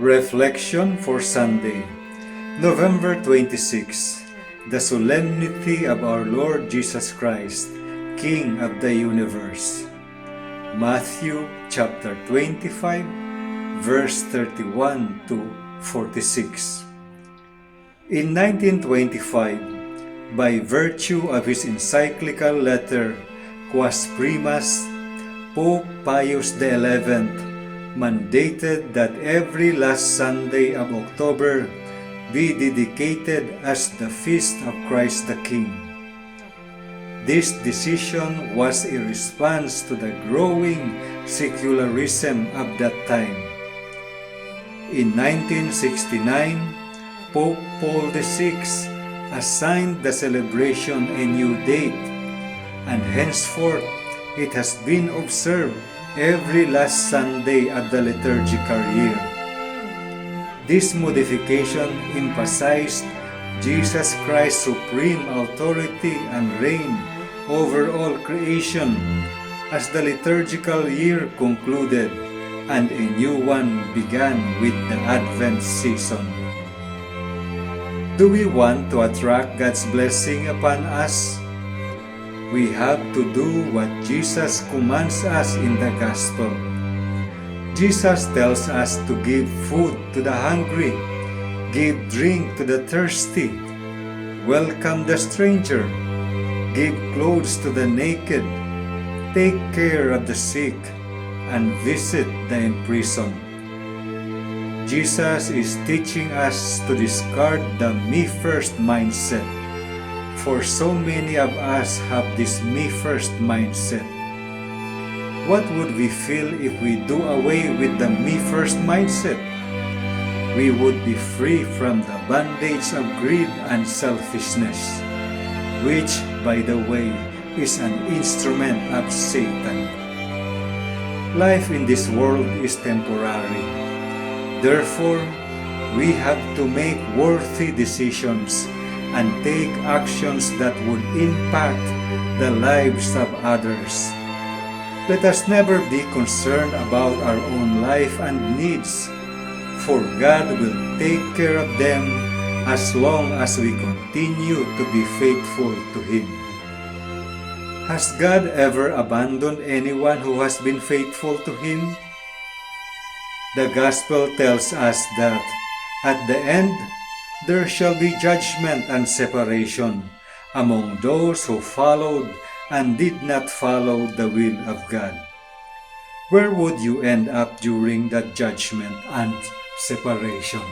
Reflection for Sunday, November 26, the Solemnity of our Lord Jesus Christ, King of the Universe. Matthew chapter 25, verse 31 to 46. In 1925, by virtue of his encyclical letter Quas Primas, Pope Pius XI mandated that every last Sunday of October be dedicated as the Feast of Christ the King. This decision was a response to the growing secularism of that time. In 1969, Pope Paul VI assigned the celebration a new date, and henceforth it has been observed every last Sunday of the liturgical year. This modification emphasized Jesus Christ's supreme authority and reign over all creation as the liturgical year concluded and a new one began with the Advent season. Do we want to attract God's blessing upon us? We have to do what Jesus commands us in the Gospel. Jesus tells us to give food to the hungry, give drink to the thirsty, welcome the stranger, give clothes to the naked, take care of the sick, and visit the imprisoned. Jesus is teaching us to discard the me-first mindset. For so many of us have this me-first mindset. What would we feel if we do away with the me-first mindset? We would be free from the bondage of greed and selfishness, which, by the way, is an instrument of Satan. Life in this world is temporary. Therefore, we have to make worthy decisions and take actions that would impact the lives of others. Let us never be concerned about our own life and needs, for God will take care of them as long as we continue to be faithful to Him. Has God ever abandoned anyone who has been faithful to Him? The Gospel tells us that at the end, there shall be judgment and separation among those who followed and did not follow the will of God. Where would you end up during that judgment and separation?